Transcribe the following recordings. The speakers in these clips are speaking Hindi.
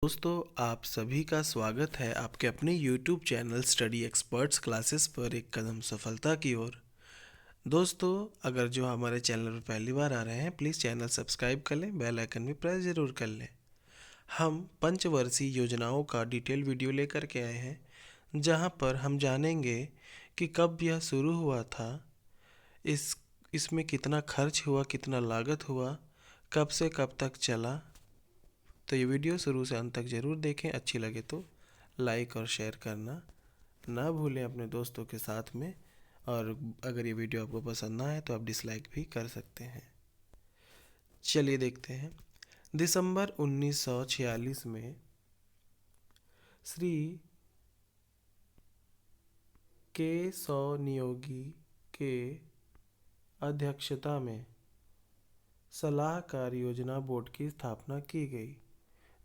दोस्तों, आप सभी का स्वागत है आपके अपने YouTube channel study experts classes पर एक कदम सफलता की ओर। दोस्तों, अगर जो हमारे चैनल पर पहली बार आ रहे हैं, प्लीज़ चैनल सब्सक्राइब कर लें, बेल आइकन भी प्रेस ज़रूर कर लें। हम पंचवर्षीय योजनाओं का डिटेल वीडियो लेकर के आए हैं, जहां पर हम जानेंगे कि कब यह शुरू हुआ था, इस इसमें कितना खर्च हुआ, कितना लागत हुआ, कब से कब तक चला। तो ये वीडियो शुरू से अंत तक ज़रूर देखें। अच्छी लगे तो लाइक और शेयर करना ना भूलें अपने दोस्तों के साथ में। और अगर ये वीडियो आपको पसंद ना आए तो आप डिसलाइक भी कर सकते हैं। चलिए देखते हैं। दिसंबर 1946 में श्री के नियोगी के अध्यक्षता में सलाहकार योजना बोर्ड की स्थापना की गई,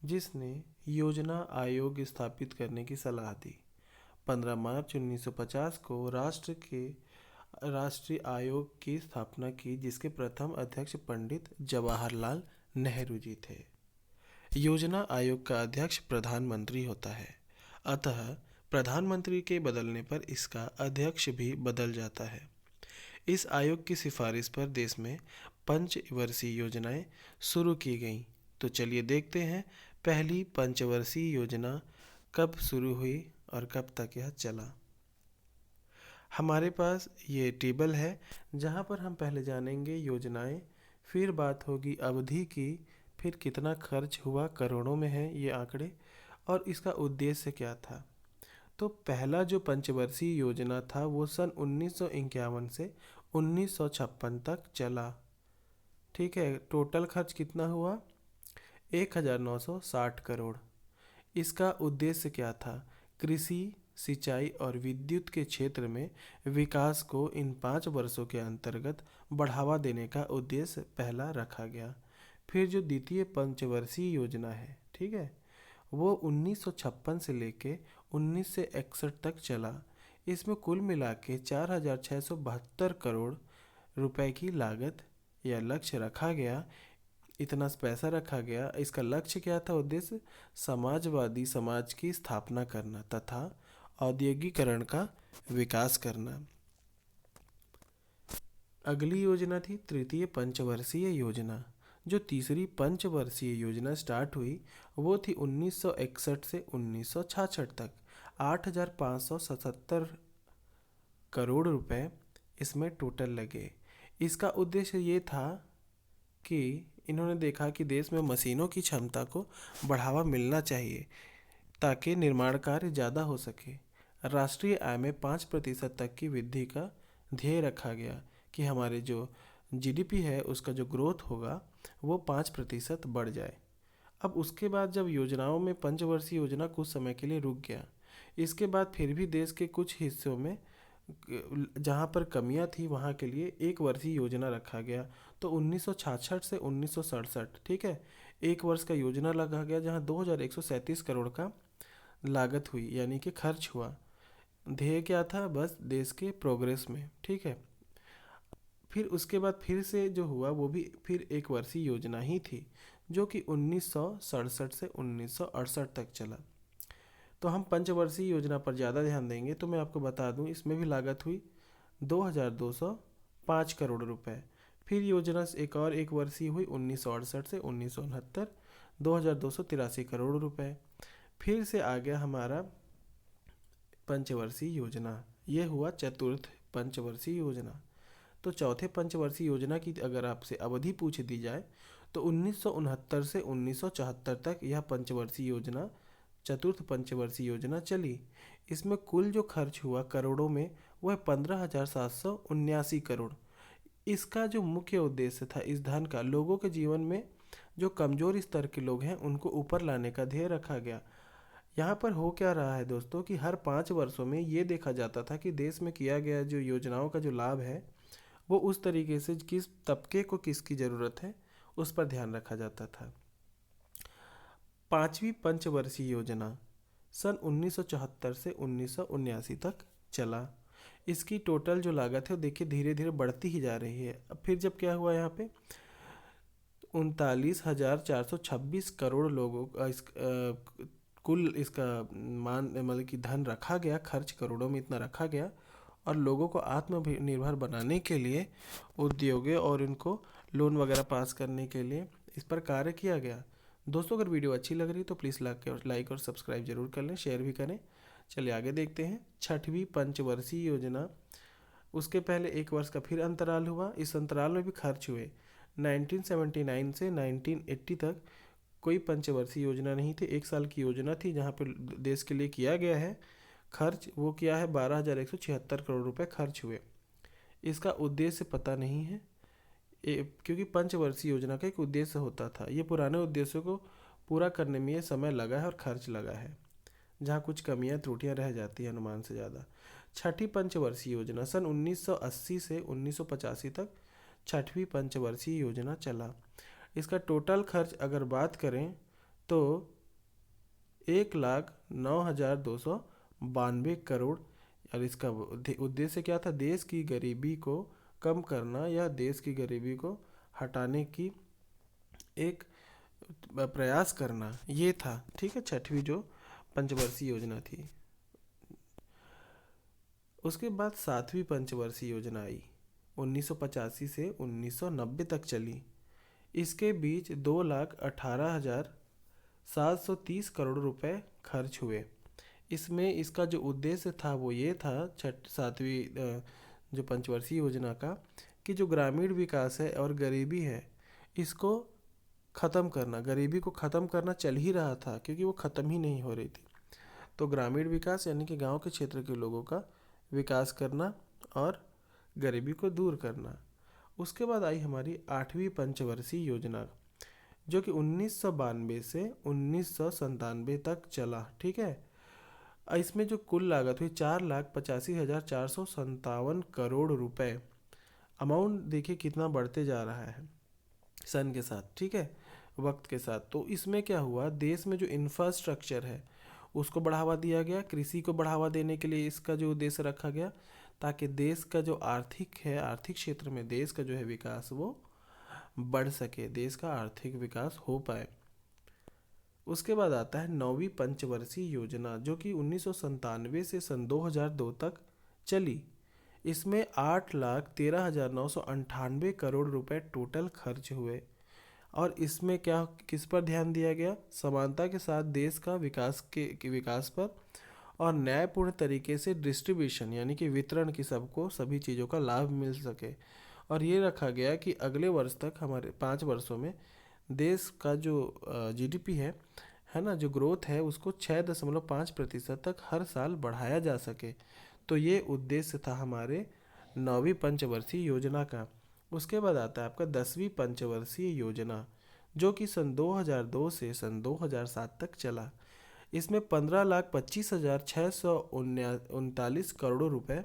जिसने योजना आयोग स्थापित करने की सलाह दी। 15 मार्च 1950 को राष्ट्रीय आयोग की स्थापना की, जिसके प्रथम अध्यक्ष पंडित जवाहरलाल नेहरू जी थे। योजना आयोग का अध्यक्ष प्रधानमंत्री होता है, अतः प्रधानमंत्री के बदलने पर इसका अध्यक्ष भी बदल जाता है। इस आयोग की सिफारिश पर देश में पंचवर्षीय योजनाएं शुरू की गईं। तो चलिए देखते हैं पहली पंचवर्षीय योजना कब शुरू हुई और कब तक यह चला। हमारे पास ये टेबल है, जहाँ पर हम पहले जानेंगे योजनाएं, फिर बात होगी अवधि की, फिर कितना खर्च हुआ, करोड़ों में है ये आंकड़े, और इसका उद्देश्य क्या था। तो पहला जो पंचवर्षीय योजना था वो सन 1951 से 1956 तक चला। ठीक है, टोटल खर्च कितना हुआ? 1960 करोड़। इसका उद्देश्य क्या था? कृषि, सिंचाई और विद्युत के क्षेत्र में विकास को इन 5 वर्षों के अंतर्गत बढ़ावा देने का उद्देश्य पहला रखा गया। फिर जो द्वितीय पंचवर्षीय योजना है, ठीक है, वो 1956 से लेके 1961 तक चला। इसमें कुल मिला के 4,672 करोड़ रुपए की लागत या लक्ष्य रखा गया। इतना पैसा रखा गया। इसका लक्ष्य क्या था? उद्देश्य समाजवादी समाज की स्थापना करना तथा औद्योगिकरण का विकास करना। अगली योजना थी तृतीय पंचवर्षीय योजना। जो तीसरी पंचवर्षीय योजना स्टार्ट हुई वो थी 1961 से 1966 तक। 8,577 करोड़ रुपए इसमें टोटल लगे। इसका उद्देश्य ये था कि इन्होंने देखा कि देश में मशीनों की क्षमता को बढ़ावा मिलना चाहिए ताकि निर्माण कार्य ज़्यादा हो सके। राष्ट्रीय आय में 5% तक की वृद्धि का ध्येय रखा गया कि हमारे जो जीडीपी है उसका जो ग्रोथ होगा वो 5% बढ़ जाए। अब उसके बाद जब योजनाओं में पंचवर्षीय योजना कुछ समय के लिए रुक गया, इसके बाद फिर भी देश के कुछ हिस्सों में जहाँ पर कमियाँ थी वहाँ के लिए एक वर्षीय योजना रखा गया। तो 1966 से 1967, ठीक है, एक वर्ष का योजना लगा गया, जहाँ 2,137 करोड़ का लागत हुई, यानी कि खर्च हुआ। ध्येय क्या था? बस देश के प्रोग्रेस में, ठीक है। फिर उसके बाद फिर से जो हुआ वो भी फिर एक वर्षीय योजना ही थी, जो कि 1967 से 1968 तक चला। तो हम पंचवर्षीय योजना पर ज़्यादा ध्यान देंगे। तो मैं आपको बता दूं, इसमें भी लागत हुई 2,205 करोड़ रुपए। फिर योजना एक वर्षीय हुई 1968 से 1969, 2,283 करोड़ रुपए। फिर से आ गया हमारा पंचवर्षीय योजना, ये हुआ चतुर्थ पंचवर्षीय योजना। तो चौथे पंचवर्षीय योजना की अगर आपसे अवधि पूछ दी जाए तो 1969 से 1974 तक यह पंचवर्षीय योजना, चतुर्थ पंचवर्षीय योजना चली। इसमें कुल जो खर्च हुआ करोड़ों में वह 15,779 करोड़। इसका जो मुख्य उद्देश्य था इस धन का, लोगों के जीवन में जो कमजोर स्तर के लोग हैं उनको ऊपर लाने का ध्येय रखा गया। यहाँ पर हो क्या रहा है दोस्तों कि हर 5 वर्षों में ये देखा जाता था कि देश में किया गया जो योजनाओं का जो लाभ है वो उस तरीके से किस तबके को किसकी ज़रूरत है उस पर ध्यान रखा जाता था। पांचवी पंचवर्षीय योजना सन 1974 से 1979 तक चला। इसकी टोटल जो लागत है वो देखिए धीरे धीरे बढ़ती ही जा रही है। अब फिर जब क्या हुआ यहाँ पे 39,426 करोड़ लोगों का कुल इसका मान मतलब कि धन रखा गया, खर्च करोड़ों में इतना रखा गया और लोगों को आत्मनिर्भर बनाने के लिए उद्योगों और इनको लोन वगैरह पास करने के लिए इस पर कार्य किया गया। दोस्तों अगर वीडियो अच्छी लग रही तो प्लीज़ लाइक और सब्सक्राइब जरूर कर लें, शेयर भी करें। चलिए आगे देखते हैं। छठवीं पंचवर्षीय योजना, उसके पहले एक वर्ष का फिर अंतराल हुआ। इस अंतराल में भी खर्च हुए। 1979 से 1980 तक कोई पंचवर्षीय योजना नहीं थी, एक साल की योजना थी जहाँ पे देश के लिए किया गया है खर्च। वो किया है 12,176 करोड़ रुपए खर्च हुए। इसका उद्देश्य पता नहीं है क्योंकि पंचवर्षीय योजना का एक उद्देश्य होता था। ये पुराने उद्देश्यों को पूरा करने में ये समय लगा है और खर्च लगा है, जहाँ कुछ कमियां त्रुटियां रह जाती हैं अनुमान से ज़्यादा। छठी पंचवर्षीय योजना, सन 1980 से 1985 तक छठवीं पंचवर्षीय योजना चला। इसका टोटल खर्च अगर बात करें तो 1,09,292 करोड़। और इसका उद्देश्य क्या था? देश की गरीबी को कम करना या देश की गरीबी को हटाने की एक प्रयास करना, ये था। ठीक है, छठवीं जो पंचवर्षीय योजना थी। उसके बाद सातवीं पंचवर्षीय योजना आई, 1985 से 1990 तक चली। इसके बीच 2,18,730 करोड़ रुपए खर्च हुए। इसमें इसका जो उद्देश्य था वो ये था, सातवीं जो पंचवर्षीय योजना का, कि जो ग्रामीण विकास है और गरीबी है इसको ख़त्म करना। गरीबी को ख़त्म करना चल ही रहा था क्योंकि वो ख़त्म ही नहीं हो रही थी। तो ग्रामीण विकास यानी कि गांव के क्षेत्र के लोगों का विकास करना और गरीबी को दूर करना। उसके बाद आई हमारी आठवीं पंचवर्षीय योजना, जो कि 1992 से 1997 तक चला। ठीक है, इसमें जो कुल लागत हुई 4,85,457 करोड़ रुपए। अमाउंट देखिए कितना बढ़ते जा रहा है सन के साथ, ठीक है, वक्त के साथ। तो इसमें क्या हुआ, देश में जो इंफ्रास्ट्रक्चर है उसको बढ़ावा दिया गया। कृषि को बढ़ावा देने के लिए इसका जो उद्देश्य रखा गया, ताकि देश का जो आर्थिक क्षेत्र में देश का जो है विकास वो बढ़ सके, देश का आर्थिक विकास हो पाए। उसके बाद आता है नौवीं पंचवर्षीय योजना, जो कि 1997 से सन 2002 तक चली। इसमें 8,13,998 करोड़ रुपए टोटल खर्च हुए। और इसमें क्या किस पर ध्यान दिया गया? समानता के साथ देश का के विकास पर और न्यायपूर्ण तरीके से डिस्ट्रीब्यूशन यानी कि वितरण की सबको सभी चीज़ों का लाभ मिल सके। और ये रखा गया कि अगले वर्ष तक हमारे 5 वर्षों में देश का जो जीडीपी है ना, जो ग्रोथ है उसको 6.5% तक हर साल बढ़ाया जा सके। तो ये उद्देश्य था हमारे नौवीं पंचवर्षीय योजना का। उसके बाद आता है आपका 10वीं पंचवर्षीय योजना, जो कि सन 2002 से सन 2007 तक चला। इसमें 15,25,639 करोड़ रुपए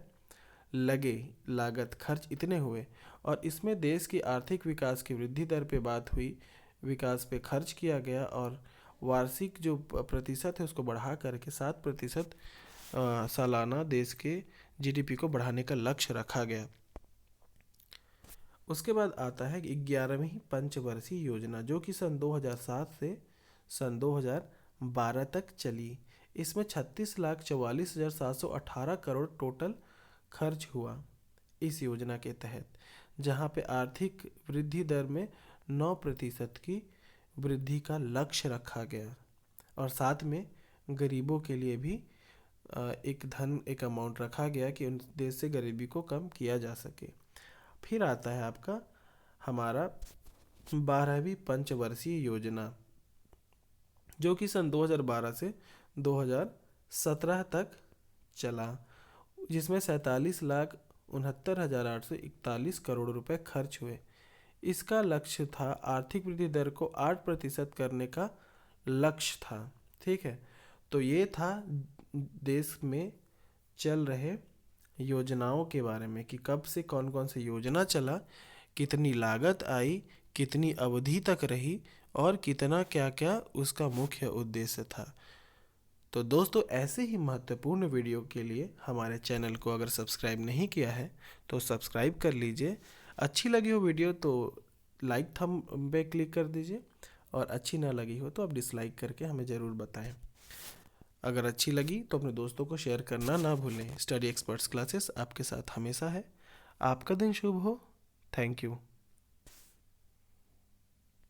लगे, लागत खर्च इतने हुए। और इसमें देश की आर्थिक विकास की वृद्धि दर पे बात हुई, विकास पे खर्च किया गया और वार्षिक जो प्रतिशत है उसको बढ़ा करके 7% सालाना देश के जीडीपी को बढ़ाने का लक्ष्य रखा गया। उसके बाद आता है 11वीं पंचवर्षीय योजना, जो कि सन 2007 से सन 2012 तक चली। इसमें 36,44,718 करोड़ टोटल खर्च हुआ इस योजना के तहत, जहां पे आर्थिक वृद्धि दर में 9% की वृद्धि का लक्ष्य रखा गया। और साथ में गरीबों के लिए भी एक अमाउंट रखा गया कि उन देश से गरीबी को कम किया जा सके। फिर आता है आपका हमारा 12वीं पंचवर्षीय योजना, जो कि सन 2012 से 2017 तक चला, जिसमें 47,69,841 करोड़ रुपए खर्च हुए। इसका लक्ष्य था आर्थिक वृद्धि दर को 8% करने का लक्ष्य था। ठीक है, तो ये था देश में चल रहे योजनाओं के बारे में कि कब से कौन कौन सी योजना चला, कितनी लागत आई, कितनी अवधि तक रही और कितना क्या क्या उसका मुख्य उद्देश्य था। तो दोस्तों ऐसे ही महत्वपूर्ण वीडियो के लिए हमारे चैनल को अगर सब्सक्राइब नहीं किया है तो सब्सक्राइब कर लीजिए। अच्छी लगी हो वीडियो तो लाइक थंब पे क्लिक कर दीजिए, और अच्छी ना लगी हो तो आप डिसलाइक करके हमें ज़रूर बताएं। अगर अच्छी लगी तो अपने दोस्तों को शेयर करना ना भूलें। स्टडी एक्सपर्ट्स क्लासेस आपके साथ हमेशा है। आपका दिन शुभ हो। Thank you.